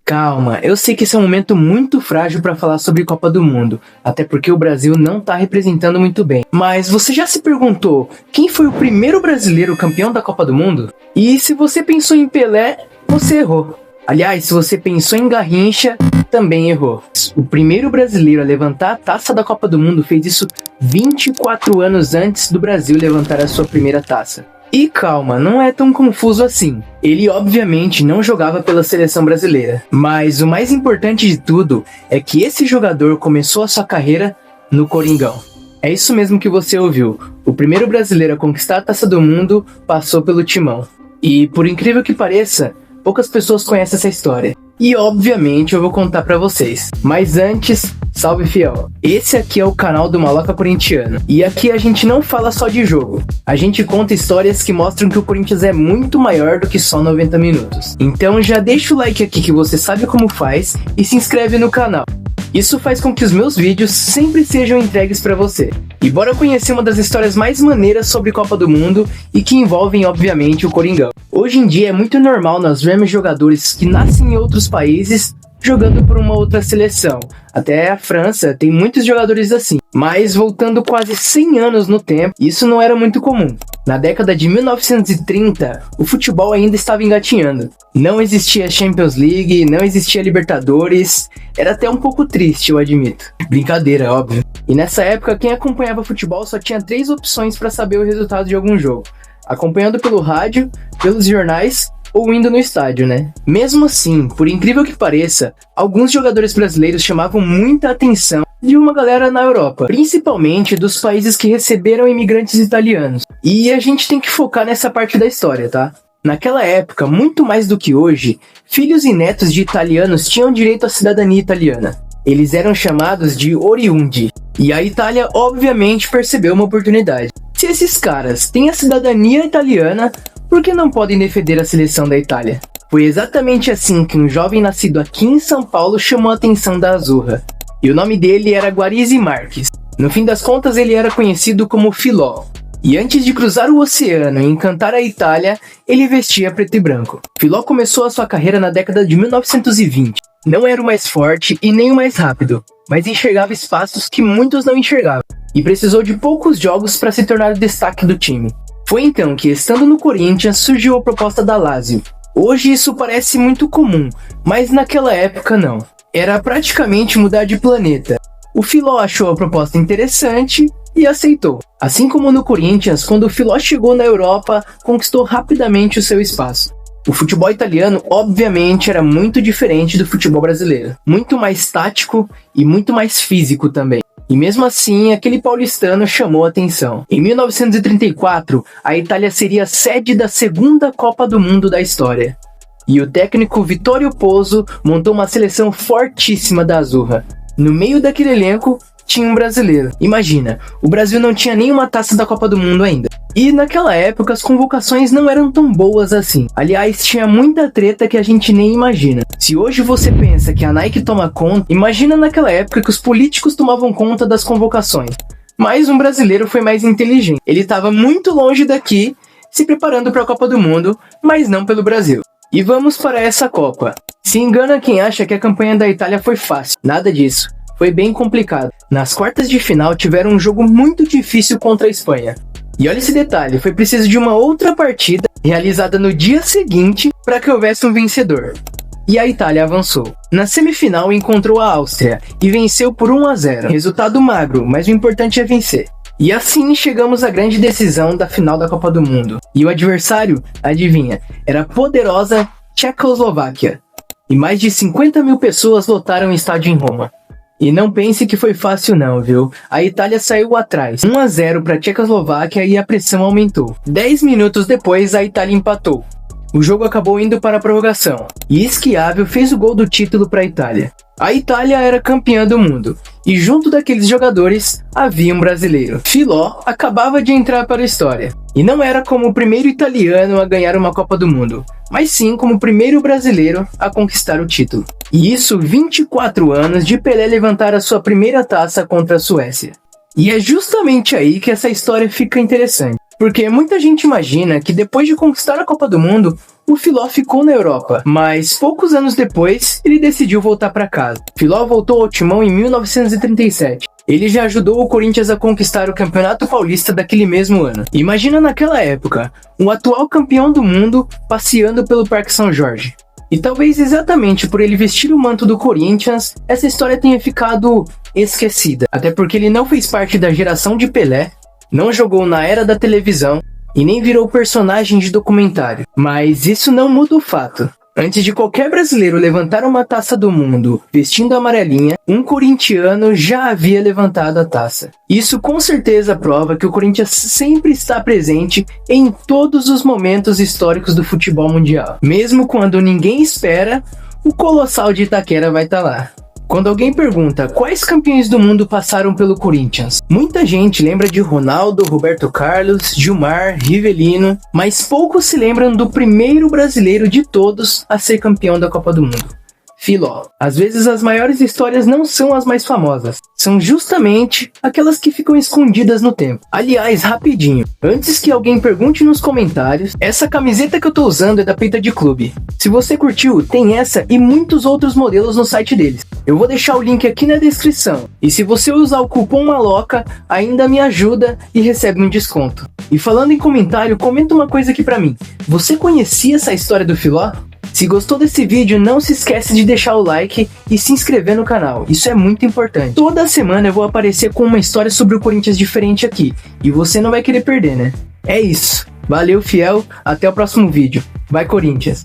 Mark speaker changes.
Speaker 1: Calma, eu sei que esse é um momento muito frágil para falar sobre Copa do Mundo, até porque o Brasil não tá representando muito bem. Mas você já se perguntou quem foi o primeiro brasileiro campeão da Copa do Mundo? E se você pensou em Pelé, você errou. Aliás, se você pensou em Garrincha, também errou. O primeiro brasileiro a levantar a taça da Copa do Mundo fez isso 24 anos antes do Brasil levantar a sua primeira taça. E calma, não é tão confuso assim. Ele obviamente não jogava pela seleção brasileira. Mas o mais importante de tudo é que esse jogador começou a sua carreira no Coringão. É isso mesmo que você ouviu. O primeiro brasileiro a conquistar a Taça do Mundo passou pelo Timão. E por incrível que pareça, poucas pessoas conhecem essa história. E obviamente eu vou contar pra vocês. Mas antes, salve fiel. Esse aqui é o canal do Maloca Corintiano. E aqui a gente não fala só de jogo. A gente conta histórias que mostram que o Corinthians é muito maior do que só 90 minutos. Então já deixa o like aqui que você sabe como faz e se inscreve no canal. Isso faz com que os meus vídeos sempre sejam entregues pra você. E bora conhecer uma das histórias mais maneiras sobre Copa do Mundo e que envolvem, obviamente, o Coringão. Hoje em dia é muito normal nós vermos jogadores que nascem em outros países jogando por uma outra seleção. Até a França tem muitos jogadores assim. Mas voltando quase 100 anos no tempo, isso não era muito comum. Na década de 1930, o futebol ainda estava engatinhando. Não existia Champions League, não existia Libertadores. Era até um pouco triste, eu admito. Brincadeira, óbvio. E nessa época, quem acompanhava futebol só tinha 3 opções para saber o resultado de algum jogo. Acompanhando pelo rádio, pelos jornais ou indo no estádio, né? Mesmo assim, por incrível que pareça, alguns jogadores brasileiros chamavam muita atenção de uma galera na Europa, principalmente dos países que receberam imigrantes italianos. E a gente tem que focar nessa parte da história, tá? Naquela época, muito mais do que hoje, filhos e netos de italianos tinham direito à cidadania italiana. Eles eram chamados de oriundi, e a Itália obviamente percebeu uma oportunidade. Se esses caras têm a cidadania italiana, por que não podem defender a seleção da Itália? Foi exatamente assim que um jovem nascido aqui em São Paulo chamou a atenção da Azzurra. E o nome dele era Guarisi Marques. No fim das contas, ele era conhecido como Filó. E antes de cruzar o oceano e encantar a Itália, ele vestia preto e branco. Filó começou a sua carreira na década de 1920. Não era o mais forte e nem o mais rápido, mas enxergava espaços que muitos não enxergavam. E precisou de poucos jogos para se tornar o destaque do time. Foi então que, estando no Corinthians, surgiu a proposta da Lazio. Hoje isso parece muito comum, mas naquela época não. Era praticamente mudar de planeta. O Filó achou a proposta interessante e aceitou. Assim como no Corinthians, quando o Filó chegou na Europa, conquistou rapidamente o seu espaço. O futebol italiano, obviamente, era muito diferente do futebol brasileiro. Muito mais tático e muito mais físico também. E mesmo assim, aquele paulistano chamou a atenção. Em 1934, a Itália seria a sede da segunda Copa do Mundo da história. E o técnico Vittorio Pozzo montou uma seleção fortíssima da Azzurra. No meio daquele elenco, tinha um brasileiro. Imagina, o Brasil não tinha nenhuma taça da Copa do Mundo ainda. E naquela época as convocações não eram tão boas assim. Aliás, tinha muita treta que a gente nem imagina. Se hoje você pensa que a Nike toma conta, imagina naquela época que os políticos tomavam conta das convocações. Mas um brasileiro foi mais inteligente. Ele estava muito longe daqui, se preparando para a Copa do Mundo, mas não pelo Brasil. E vamos para essa Copa. Se engana quem acha que a campanha da Itália foi fácil. Nada disso. Foi bem complicado. Nas quartas de final tiveram um jogo muito difícil contra a Espanha. E olha esse detalhe, foi preciso de uma outra partida realizada no dia seguinte para que houvesse um vencedor. E a Itália avançou. Na semifinal encontrou a Áustria e venceu por 1-0. Resultado magro, mas o importante é vencer. E assim chegamos à grande decisão da final da Copa do Mundo. E o adversário, adivinha, era a poderosa Tchecoslováquia. E mais de 50 mil pessoas lotaram o estádio em Roma. E não pense que foi fácil não, viu? A Itália saiu atrás, 1-0 para a Tchecoslováquia e a pressão aumentou. 10 minutos depois, a Itália empatou. O jogo acabou indo para a prorrogação, e Schiavio fez o gol do título para a Itália. A Itália era campeã do mundo, e junto daqueles jogadores, havia um brasileiro. Filó acabava de entrar para a história, e não era como o primeiro italiano a ganhar uma Copa do Mundo, mas sim como o primeiro brasileiro a conquistar o título. E isso 24 anos de Pelé levantar a sua primeira taça contra a Suécia. E é justamente aí que essa história fica interessante. Porque muita gente imagina que depois de conquistar a Copa do Mundo, o Filó ficou na Europa, mas poucos anos depois ele decidiu voltar para casa. Filó voltou ao timão em 1937. Ele já ajudou o Corinthians a conquistar o Campeonato Paulista daquele mesmo ano. Imagina naquela época, o atual campeão do mundo passeando pelo Parque São Jorge. E talvez exatamente por ele vestir o manto do Corinthians, essa história tenha ficado esquecida. Até porque ele não fez parte da geração de Pelé, não jogou na era da televisão e nem virou personagem de documentário. Mas isso não muda o fato. Antes de qualquer brasileiro levantar uma taça do mundo vestindo a amarelinha, um corintiano já havia levantado a taça. Isso com certeza prova que o Corinthians sempre está presente em todos os momentos históricos do futebol mundial. Mesmo quando ninguém espera, o Colossal de Itaquera vai estar lá. Quando alguém pergunta quais campeões do mundo passaram pelo Corinthians, muita gente lembra de Ronaldo, Roberto Carlos, Gilmar, Rivelino, mas poucos se lembram do primeiro brasileiro de todos a ser campeão da Copa do Mundo, Filó. Às vezes as maiores histórias não são as mais famosas, são justamente aquelas que ficam escondidas no tempo. Aliás, rapidinho, antes que alguém pergunte nos comentários, essa camiseta que eu tô usando é da Peita de Clube. Se você curtiu, tem essa e muitos outros modelos no site deles. Eu vou deixar o link aqui na descrição. E se você usar o cupom MALOCA, ainda me ajuda e recebe um desconto. E falando em comentário, comenta uma coisa aqui pra mim. Você conhecia essa história do Filó? Se gostou desse vídeo, não se esquece de deixar o like e se inscrever no canal, isso é muito importante. Toda semana eu vou aparecer com uma história sobre o Corinthians diferente aqui, e você não vai querer perder, né? É isso, valeu fiel, até o próximo vídeo. Vai Corinthians!